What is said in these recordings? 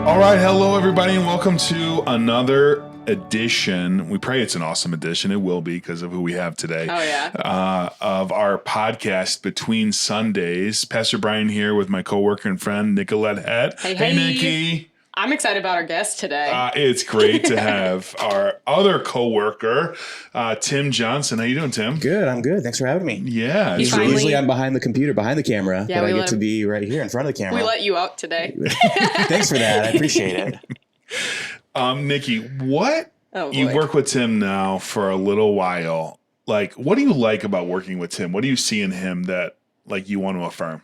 All right, hello everybody, and welcome to another edition. We pray it's an awesome edition. It will be because of who we have today. Oh yeah. Of our podcast Between Sundays. Pastor Brian here with my coworker and friend Nicolette Het. Hey. Nikki. I'm excited about our guest today. It's great to have our other coworker, Tim Johnson. How you doing, Tim? Good. I'm good. Thanks for having me. Yeah. Usually I'm behind the computer, behind the camera, Yeah, but I get to be right here in front of the camera. We let you out today. Thanks for that. I appreciate it. Nikki, you boy. work with Tim now for a little while. Like, what do you like about working with Tim? What do you see in him that like you want to affirm?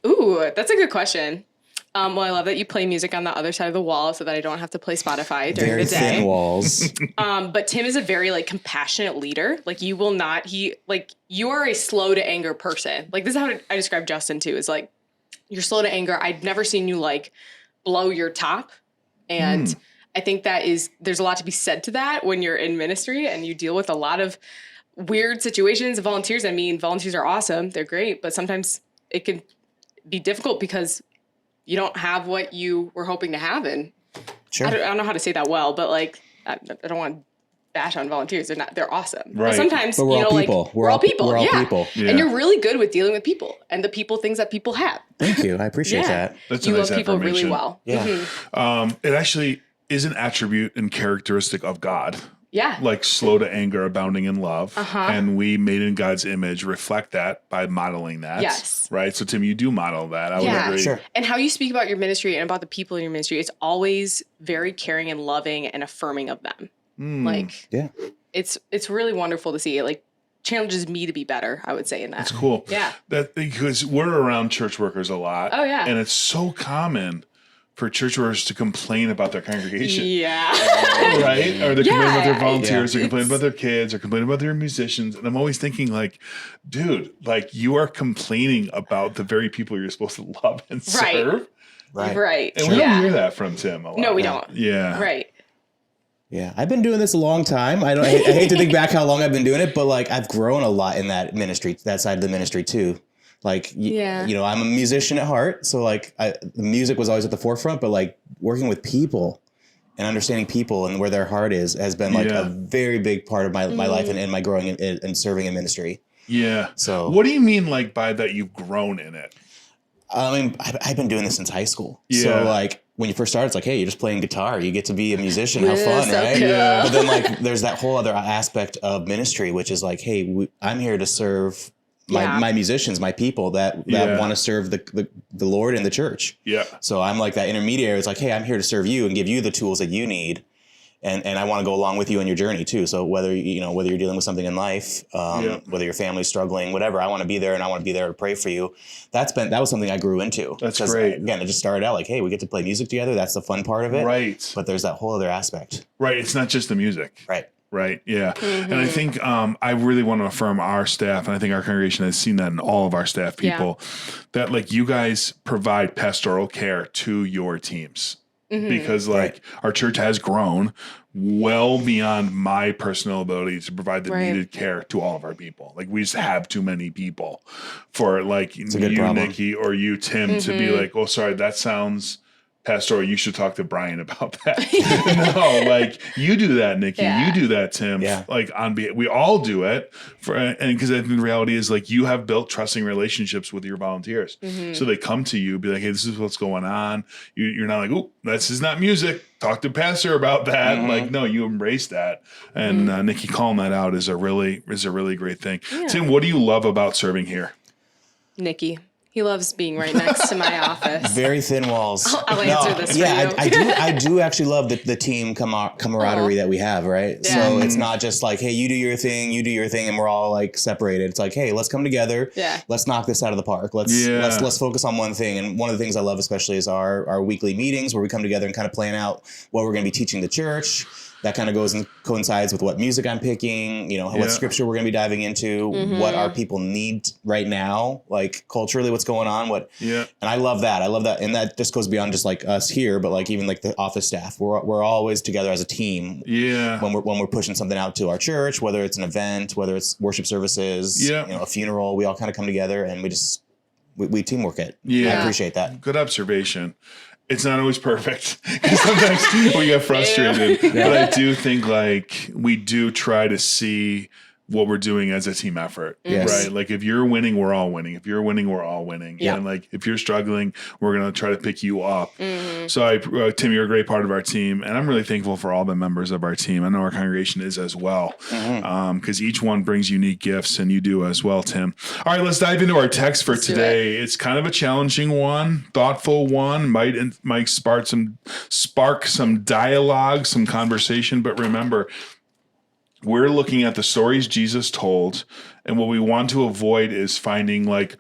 Ooh, that's a good question. Well, I love that you play music on the other side of the wall so that I don't have to play Spotify during Very the day. thin walls. But Tim is a very compassionate leader. You are a slow to anger person. This is how I describe Justin too, is you're slow to anger. I've never seen you blow your top. And I think there's a lot to be said to that when you're in ministry and you deal with a lot of weird situations. Volunteers, volunteers are awesome. They're great, but sometimes it can be difficult because you don't have what you were hoping to have. And Sure. I don't know how to say that well, but I don't want to bash on volunteers. They're awesome. Right. But sometimes, But we're all people. We're all people. We're all yeah. people. Yeah. And you're really good with dealing with people and the things that people have. Thank you. I appreciate that. That's You a nice love people really affirmation. well. Yeah. Mhm. It actually is an attribute and characteristic of God. Yeah. Like slow to anger, abounding in love. And we made in God's image reflect that by modeling that. Yes. Right. So Tim, you do model that. I would Yeah. agree. Sure. And how you speak about your ministry and about the people in your ministry, it's always very caring and loving and affirming of them. Yeah. It's really wonderful to see. It challenges me to be better, I would say, in that. It's cool. Yeah. That because we're around church workers a lot. Oh, yeah. And it's so common for church workers to complain about their congregation. Yeah. Right? Or they complain about their Yeah. volunteers, or complain about their kids, or complain about their musicians. And I'm always thinking dude, you are complaining about the very people you're supposed to love and Right. serve. Right. Right. And we don't hear that from Tim a lot. No, we don't. Yeah. Right. Yeah. I've been doing this a long time. I hate to think back how long I've been doing it, but I've grown a lot in that ministry, that side of the ministry too. Yeah. I'm a musician at heart. So the music was always at the forefront, but working with people and understanding people and where their heart is has been a very big part of my life and my growing and serving in ministry. Yeah. So what do you mean by that you've grown in it? I've been doing this since high school. Yeah. So when you first start, it's hey, you're just playing guitar. You get to be a musician, have Yeah, fun, so right? cool. Yeah. But then there's that whole other aspect of ministry, which is hey, I'm here to serve my musicians, my people that want to serve the Lord and the church. Yeah. So I'm that intermediary. It's hey, I'm here to serve you and give you the tools that you need. And I want to go along with you on your journey too. So whether you're dealing with something in life, whether your family's struggling, whatever, I want to be there and I want to be there to pray for you. That was something I grew into. That's great. Again, it just started out hey, we get to play music together. That's the fun part of it. Right. But there's that whole other aspect. Right. It's not just the music. Right. Right. Yeah. And I think I really want to affirm our staff, and I think our congregation has seen that in all of our staff people, that you guys provide pastoral care to your teams. Because our church has grown well beyond my personal ability to provide the needed care to all of our people. We just have too many people for you, problem. Nikki, or you, Tim, to be oh, sorry, that sounds pastoral. You should talk to Brian about that. No, you do that, Nikki. Yeah. You do that, Tim. Yeah. We all do it and because I think the reality is you have built trusting relationships with your volunteers. So they come to you, be hey, this is what's going on. You're not oh, this is not music. Talk to pastor about that. No, you embrace that. And Nikki calling that out is a really great thing. Yeah. Tim, what do you love about serving here? Nikki. He loves being right next to my office. Very thin walls. I'll answer this for you. I do actually love the team camaraderie that we have, right? Yeah. So it's not just hey, you do your thing, and we're all separated. It's hey, let's come together. Yeah. Let's knock this out of the park. Let's focus on one thing. And one of the things I love especially is our weekly meetings where we come together and kind of plan out what we're going to be teaching the church. That kind of goes and coincides with what music I'm picking, what scripture we're going to be diving into, what our people need right now, culturally, what's going on, and I love that. And that just goes beyond just us here, but even the office staff. We're always together as a team. Yeah. When we're pushing something out to our church, whether it's an event, whether it's worship services, a funeral, we all kind of come together and we teamwork it. Yeah. I appreciate that. Good observation. It's not always perfect because sometimes we get frustrated. Yeah. But I do think like we do try to see what we're doing as a team effort, right? Like if you're winning, we're all winning. If you're winning, we're all winning. Yeah. And like if you're struggling, we're going to try to pick you up. Mm-hmm. So Tim, you're a great part of our team, and I'm really thankful for all the members of our team. I know our congregation is as well, because each one brings unique gifts, and you do as well, Tim. All right, let's dive into our text for today. It's kind of a challenging one, thoughtful one, might spark some dialogue, some conversation, but remember, we're looking at the stories Jesus told, and what we want to avoid is finding like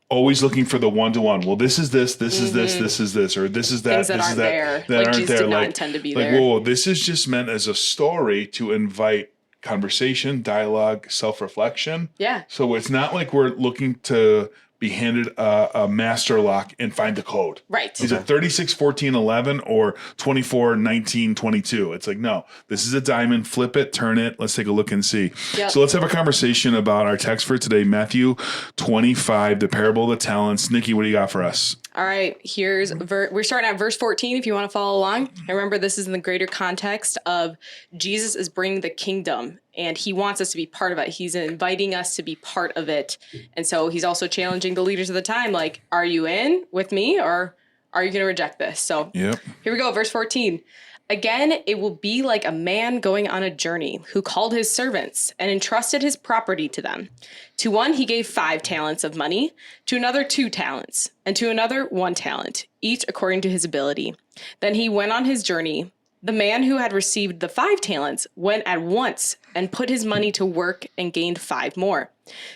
always looking for the one-to-one. Well, this is this is this, this is this, or this is that, things that this aren't is that, there. that like aren't Jesus there. did not like, intend to be like, there. whoa, this is just meant as a story to invite conversation, dialogue, self-reflection. Yeah. So it's not like we're looking to be handed a master lock and find the code. Right. Is it 36, 14, 11 or 24, 19, 22? It's like, no, this is a diamond. Flip it, turn it. Let's take a look and see. Yep. So let's have a conversation about our text for today, Matthew 25, the parable of the talents. Nikki, what do you got for us? All right, we're starting at verse 14 if you want to follow along. And remember, this is in the greater context of Jesus is bringing the kingdom, and he wants us to be part of it. He's inviting us to be part of it. And so he's also challenging the leaders of the time, like, are you in with me or are you going to reject this? So Here we go, verse 14. Again, it will be like a man going on a journey who called his servants and entrusted his property to them. To one, he gave 5 talents of money, to another 2 talents, and to another 1 talent, each according to his ability. Then he went on his journey. The man who had received the 5 talents went at once and put his money to work and gained 5 more.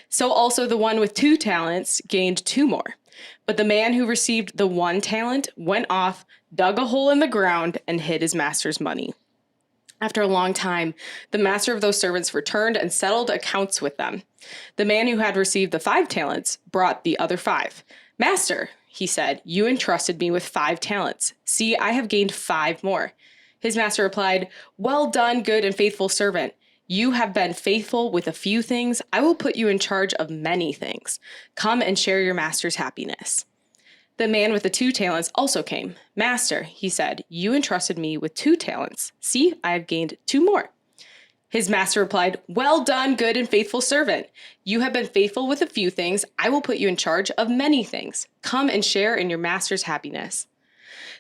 So also the one with 2 talents gained 2 more. But the man who received the 1 talent went off, dug a hole in the ground, and hid his master's money. After a long time, the master of those servants returned and settled accounts with them. The man who had received the 5 talents brought the other 5. Master, he said, you entrusted me with 5 talents. See, I have gained 5 more. His master replied, well done, good and faithful servant. You have been faithful with a few things. I will put you in charge of many things. Come and share your master's happiness. The man with the 2 talents also came. Master, he said, you entrusted me with 2 talents. See, I have gained 2 more. His master replied, well done, good and faithful servant. You have been faithful with a few things. I will put you in charge of many things. Come and share in your master's happiness.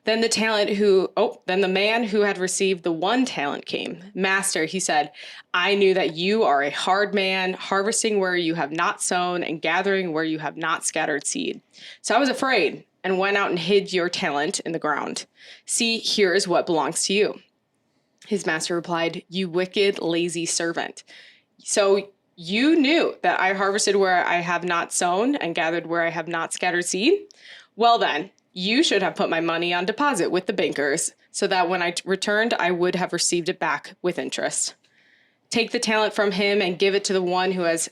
Then the man who had received the 1 talent came. Master, he said, I knew that you are a hard man, harvesting where you have not sown and gathering where you have not scattered seed. So I was afraid and went out and hid your talent in the ground. See, here is what belongs to you. His master replied, you wicked, lazy servant. So you knew that I harvested where I have not sown and gathered where I have not scattered seed? Well then, you should have put my money on deposit with the bankers so that when I returned, I would have received it back with interest. Take the talent from him and give it to the one who has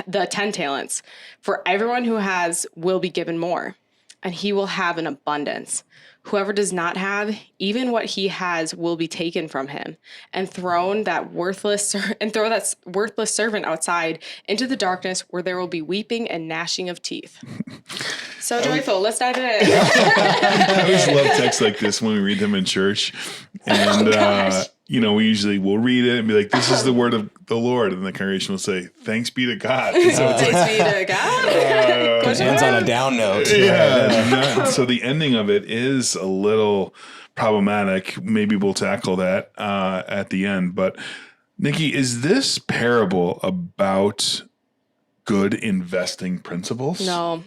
the 10 talents. For everyone who has will be given more, and he will have an abundance. Whoever does not have, even what he has will be taken from him, and throw that worthless servant outside into the darkness where there will be weeping and gnashing of teeth. So joyful. Let's dive in. I always love texts like this when we read them in church. And, we'll read it and be like, this is the word of the Lord. And the congregation will say, thanks be to God. And so it's thanks be to God. Ends on a down note. Yeah. So the ending of it is a little problematic. Maybe we'll tackle that at the end. But Nikki, is this parable about good investing principles? No.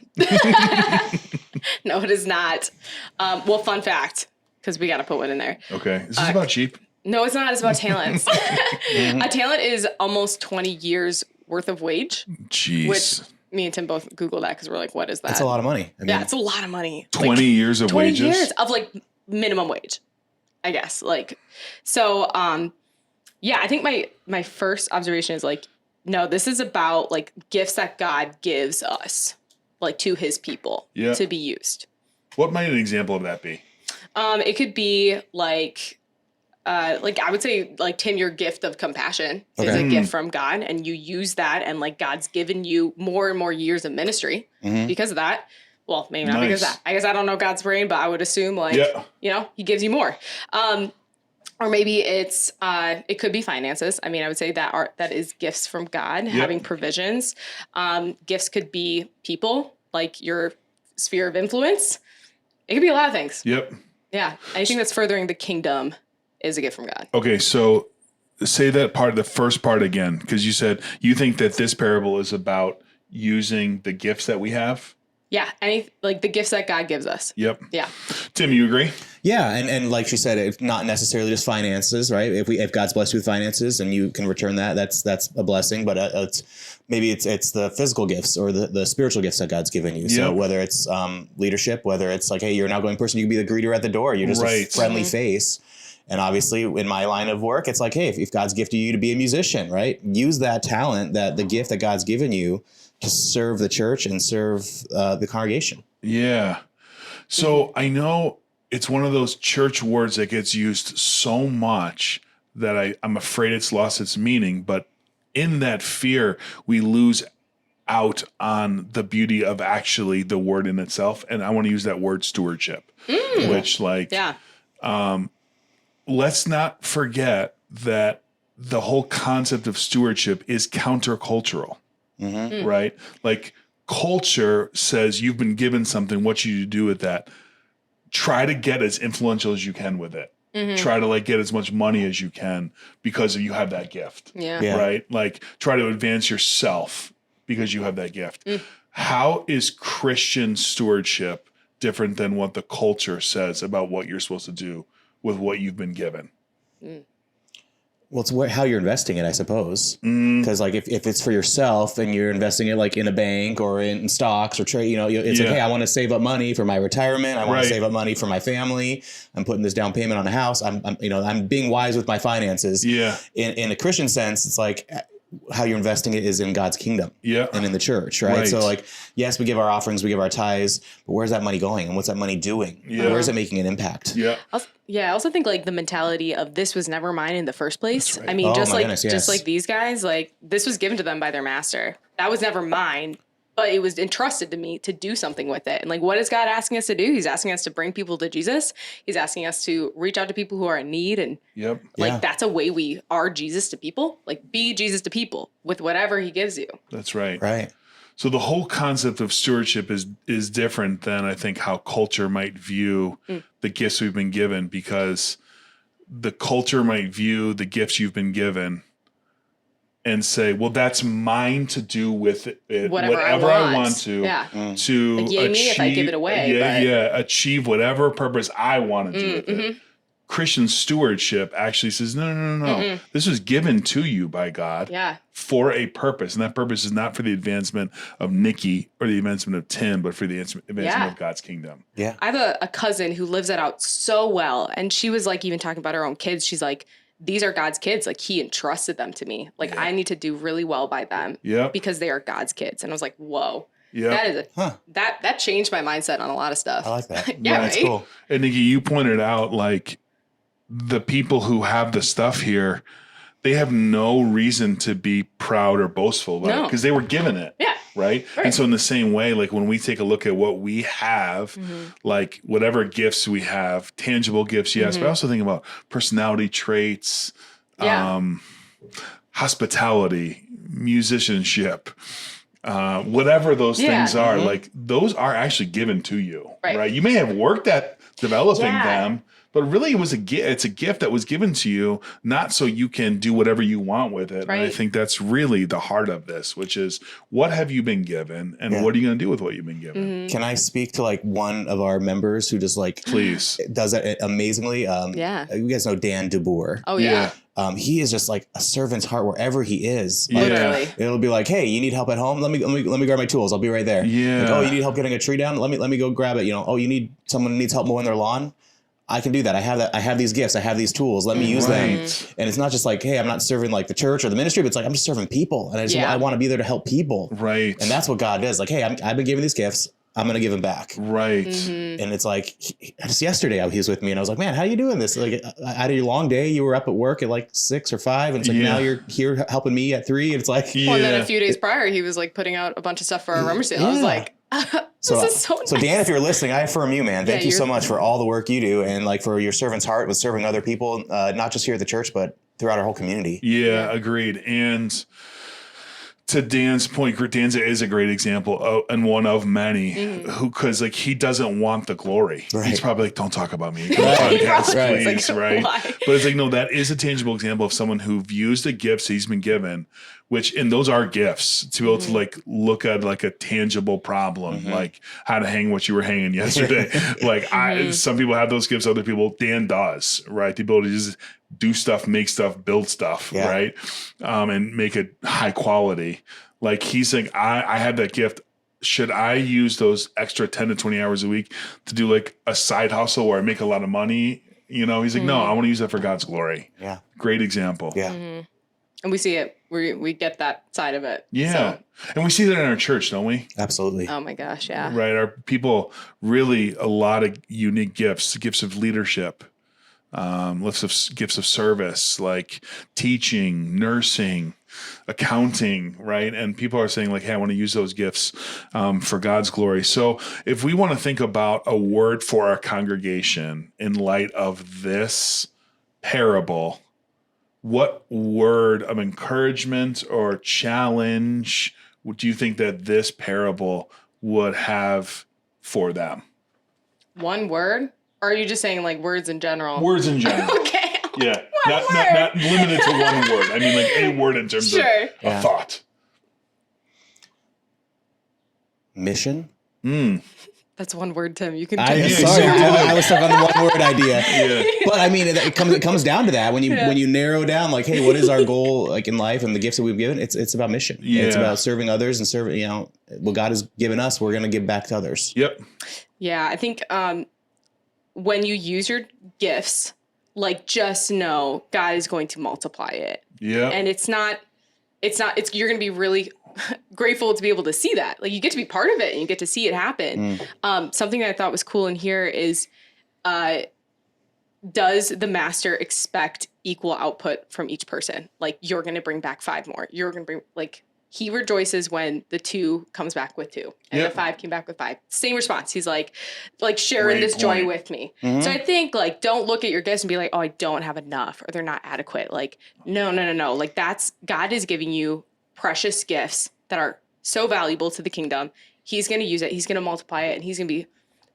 No, it is not. Fun fact, because we got to put one in there. Okay. Is this about sheep? No, it's not. It's about talents. A talent is almost 20 years worth of wage. Jeez. Which me and Tim both Googled that because we're like, what is that? That's a lot of money. Yeah, it's a lot of money. 20 years of 20 wages? 20 years of minimum wage, I guess. So, I think my first observation is no, this is about gifts that God gives us, to his people to be used. What might an example of that be? It could be I would say Tim, your gift of compassion is a gift from God, and you use that, and God's given you more and more years of ministry because of that. Well, maybe not because I guess I don't know God's brain, but I would assume he gives you more. Or maybe it could be finances. I mean, I would say that is gifts from God, having provisions. Gifts could be people, like your sphere of influence. It could be a lot of things. Yep. Yeah. Anything that's furthering the kingdom is a gift from God. Okay, so say that part, the first part again, because you said you think that this parable is about using the gifts that we have. Yeah, the gifts that God gives us. Yep. Yeah. Tim, you agree? Yeah, and like she said, it's not necessarily just finances, right? If God's blessed you with finances and you can return that, that's a blessing. But it's the physical gifts or the spiritual gifts that God's given you. So whether it's leadership, whether it's like, hey, you're an outgoing person, you can be the greeter at the door. You're just a friendly face. And obviously, in my line of work, it's like, hey, if God's gifted you to be a musician, right? Use that talent, the gift that God's given you, to serve the church and serve the congregation. Yeah. So I know it's one of those church words that gets used so much that I'm afraid it's lost its meaning. But in that fear, we lose out on the beauty of actually the word in itself. And I want to use that word stewardship, which let's not forget that the whole concept of stewardship is countercultural. Right? Like culture says you've been given something, what you do with that. Try to get as influential as you can with it. Try to get as much money as you can because you have that gift. Yeah. Right? Like try to advance yourself because you have that gift. How is Christian stewardship different than what the culture says about what you're supposed to do with what you've been given? Well, it's how you're investing it, I suppose. Because if it's for yourself and you're investing it in a bank or in stocks or trade, it's like, hey, I want to save up money for my retirement. I want to save up money for my family. I'm putting this down payment on a house. I'm being wise with my finances. Yeah. In a Christian sense, it's like how you're investing it is in God's kingdom and in the church, right? Right. So yes, we give our offerings, we give our tithes, but where's that money going and what's that money doing? Yeah. Where's it making an impact? Yeah. I also think the mentality of this was never mine in the first place. Right. I mean, just goodness, like these guys, this was given to them by their master. That was never mine, but it was entrusted to me to do something with it. And what is God asking us to do? He's asking us to bring people to Jesus. He's asking us to reach out to people who are in need. And that's a way we are Jesus to people. Be Jesus to people with whatever he gives you. That's right. Right. So the whole concept of stewardship is different than I think how culture might view the gifts we've been given, because the culture might view the gifts you've been given and say, well, that's mine to do with it whatever I want to. Yeah. To yay achieve, me if I give it away. Achieve whatever purpose I want to do with it. Christian stewardship actually says, no. This was given to you by God for a purpose. And that purpose is not for the advancement of Nikki or the advancement of Tim, but for the advancement of God's kingdom. Yeah. I have a cousin who lives that out so well. And she was even talking about her own kids. She's like, these are God's kids. He entrusted them to me. I need to do really well by them because they are God's kids. And I was like, whoa. Yeah, that is that changed my mindset on a lot of stuff. I like that. That's cool. And Nikki, you pointed out the people who have the stuff here, they have no reason to be proud or boastful about it because they were given it. Yeah. Right? And so in the same way, when we take a look at what we have, whatever gifts we have, tangible gifts, yes, but I also think about personality traits, hospitality, musicianship, whatever those things are, those are actually given to you, right? You may have worked at developing them, but really it's a gift that was given to you, not so you can do whatever you want with it. Right. And I think that's really the heart of this, which is what have you been given and what are you going to do with what you've been given? Can I speak to one of our members who just please does that amazingly? You guys know Dan DeBoer. Oh yeah. He is just a servant's heart wherever he is. Literally. It'll be hey, you need help at home? Let me grab my tools. I'll be right there. Yeah. Oh, you need help getting a tree down? Let me go grab it. Oh, someone needs help mowing their lawn? I can do that. I have these gifts. I have these tools. Let me use them. And it's not just hey, I'm not serving the church or the ministry, but it's I'm just serving people. And I want to be there to help people. Right. And that's what God does. Hey, I've been given these gifts. I'm going to give them back. Right. And it's just yesterday he was with me and I was like, man, how are you doing this? Out of your long day, you were up at work at 6 or 5 and it's now you're here helping me at 3. And it's well, and then a few days prior, he was putting out a bunch of stuff for our rumor sale. I was like, This is so nice. So Dan, if you're listening, I affirm you, man. Thank you so much for all the work you do and like for your servant's heart with serving other people, not just here at the church, but throughout our whole community. Yeah, agreed. And to Dan's point, Dan is a great example and one of many who, because like he doesn't want the glory. Right. He's probably like, don't talk about me. Podcast, please, right? But it's like, no, that is a tangible example of someone who views the gifts he's been given, and those are gifts, to be able to like look at like a tangible problem, like how to hang what you were hanging yesterday. Like some people have those gifts, other people, Dan does, right? The ability to just do stuff, make stuff, build stuff, right? And make it high quality. Like he's like, I have that gift. Should I use those extra 10 to 20 hours a week to do like a side hustle where I make a lot of money? You know, he's like, no, I want to use that for God's glory. Yeah. Great example. Yeah. And we see it. We get that side of it. Yeah. So. And we see that in our church, don't we? Absolutely. Oh my gosh. Yeah. Right. Our people really a lot of unique gifts of leadership, gifts of service, like teaching, nursing, accounting, right? And people are saying like, hey, I want to use those gifts for God's glory. So if we want to think about a word for our congregation in light of this parable, what word of encouragement or challenge do you think that this parable would have for them? One word? Or are you just saying like words in general? Words in general. Okay. Yeah. Not limited to one word. I mean like a word in terms of a thought. Mission? That's one word, Tim. You can. I was stuck on the one word idea. Yeah. But I mean, it comes down to that when you narrow down, like, hey, what is our goal, like in life and the gifts that we've given? It's about mission. Yeah. It's about serving others and serving. You know, what God has given us, we're going to give back to others. Yep. Yeah, I think when you use your gifts, like, just know God is going to multiply it. Yeah. And you're going to be really grateful to be able to see that. Like, you get to be part of it and you get to see it happen. Something that I thought was cool in here is, does the master expect equal output from each person? Like, you're going to bring back 5 more. You're going to bring, like, he rejoices when the 2 comes back with 2 and the 5 came back with 5. Same response. He's like sharing this joy with me. So I think, like, don't look at your gifts and be like, oh, I don't have enough or they're not adequate. Like, no. Like, God is giving you precious gifts that are so valuable to the kingdom. He's going to use it. He's going to multiply it and he's going to be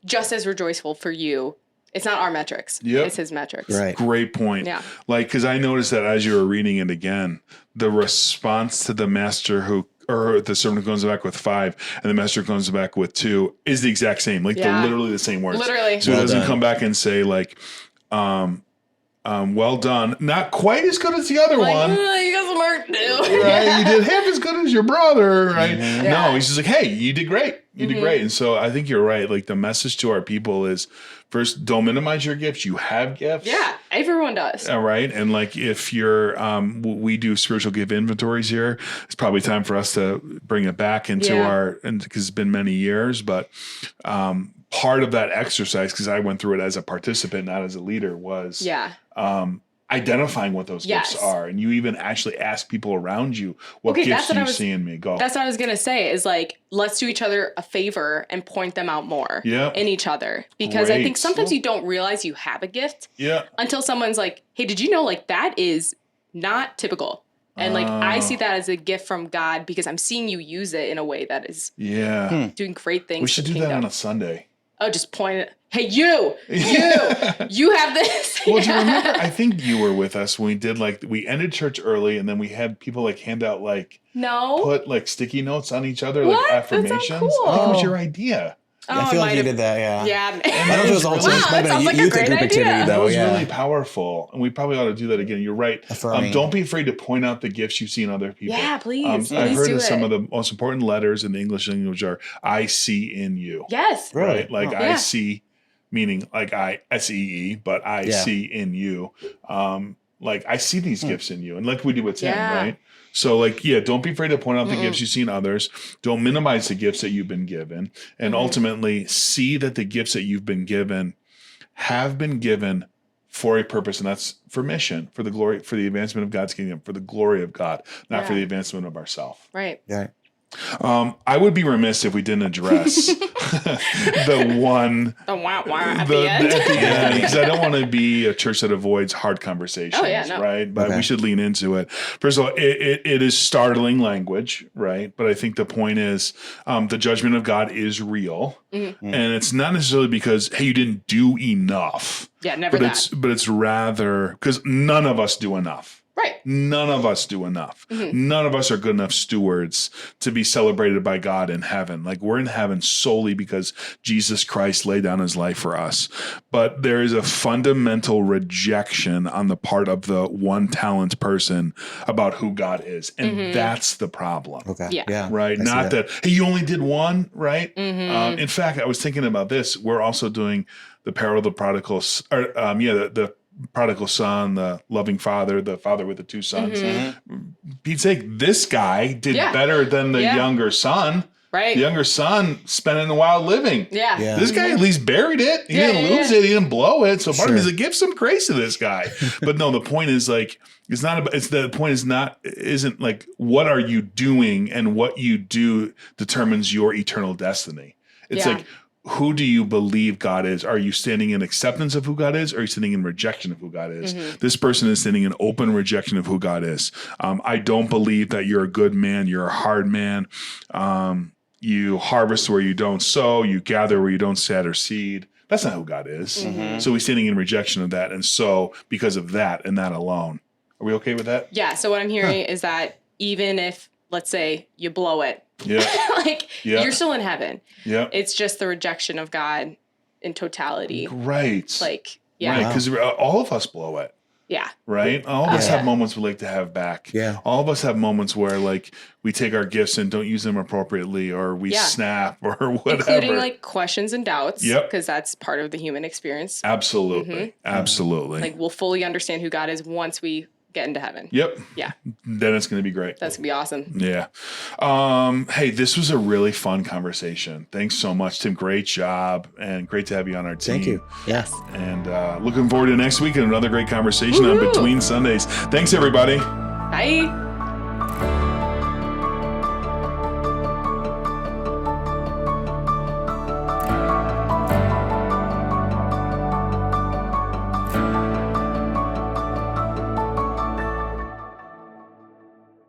just as rejoiceful for you. It's not our metrics. It's his metrics. Right. Great point. Yeah. Like, because I noticed that as you were reading it again, the response to the master or the servant who comes back with 5 and the master who comes back with 2 is the exact same. Like, they're literally the same words. Literally. So it doesn't come back and say like, well done. Not quite as good as the other one. You got some work to do. Right? You did half as good as your brother, right? No, he's just like, hey, you did great. You did great. And so I think you're right. Like, the message to our people is, first, don't minimize your gifts. You have gifts. Yeah, everyone does. All right. And like, if you're, we do spiritual gift inventories here, it's probably time for us to bring it back into because it's been many years, but part of that exercise, because I went through it as a participant, not as a leader, was identifying what those gifts are. And you even actually ask people around you, what gifts do you see in me? Go. That's what I was going to say is, like, let's do each other a favor and point them out more in each other. Because I think sometimes you don't realize you have a gift until someone's like, hey, did you know, like, that is not typical. And like, I see that as a gift from God because I'm seeing you use it in a way that is doing great things. We should do that on a Sunday. Oh, just point it. Hey, you have this. Well, do you remember? I think you were with us when we did, like, we ended church early and then we had people like hand out, like, put like sticky notes on each other, like affirmations. Cool. I think it was your idea. I feel like you did that, Yeah. I don't know if it was all church. It might have been a youth group activity, though. That was really powerful. And we probably ought to do that again. You're right. Don't be afraid to point out the gifts you see in other people. Yeah, please. I've heard that some of the most important letters in the English language are, I see in you. Yes. Right? Like, I see, meaning like I-S-E-E, but I see in you. Like, I see these gifts in you. And like we do with Tim, right? So, like, don't be afraid to point out the gifts you see in others. Don't minimize the gifts that you've been given. And ultimately, see that the gifts that you've been given have been given for a purpose. And that's for mission, for the glory, for the advancement of God's kingdom, for the glory of God, not for the advancement of ourselves. Right. Yeah. I would be remiss if we didn't address the one at the end. At the end, because I don't want to be a church that avoids hard conversations, right? But we should lean into it. First of all, it is startling language, right? But I think the point is the judgment of God is real. Mm-hmm. And it's not necessarily because, hey, you didn't do enough. Yeah, never that. But it's rather because none of us do enough. Right. None of us do enough. Mm-hmm. None of us are good enough stewards to be celebrated by God in heaven. Like, we're in heaven solely because Jesus Christ laid down his life for us. But there is a fundamental rejection on the part of the one talent person about who God is. And that's the problem. Okay. Yeah. Right. Not that, hey, you only did one. Right. Mm-hmm. In fact, I was thinking about this. We're also doing the parable of the prodigal, the prodigal son, the loving father, the father with the two sons. Mm-hmm. Pete's sake, this guy did better than the younger son. Right. The younger son spent it in a wild living. Yeah. This guy at least buried it. He didn't lose it. He didn't blow it. So part of me is like, give some grace to this guy. But no, the point is like, isn't like, what are you doing, and what you do determines your eternal destiny. It's like, who do you believe God is? Are you standing in acceptance of who God is, or are you standing in rejection of who God is? Mm-hmm. This person is standing in open rejection of who God is. I don't believe that you're a good man. You're a hard man. You harvest where you don't sow. You gather where you don't scatter seed. That's not who God is. Mm-hmm. So he's standing in rejection of that. And so because of that and that alone, are we okay with that? Yeah. So what I'm hearing is that even if, let's say, you blow it, you're still in heaven. Yeah. It's just the rejection of God in totality. Right. Like, Right. Because all of us blow it. Yeah. Right. All of us have moments we like to have back. Yeah. All of us have moments where like we take our gifts and don't use them appropriately, or we snap or whatever. Including like questions and doubts. Yep. Because that's part of the human experience. Absolutely. Mm-hmm. Absolutely. Like, we'll fully understand who God is once we get into heaven. Yep. Yeah. Then it's going to be great. That's going to be awesome. Yeah. Hey, this was a really fun conversation. Thanks so much, Tim. Great job, and great to have you on our team. Thank you. Yes. And looking forward to next week and another great conversation on Between Sundays. Thanks, everybody. Bye.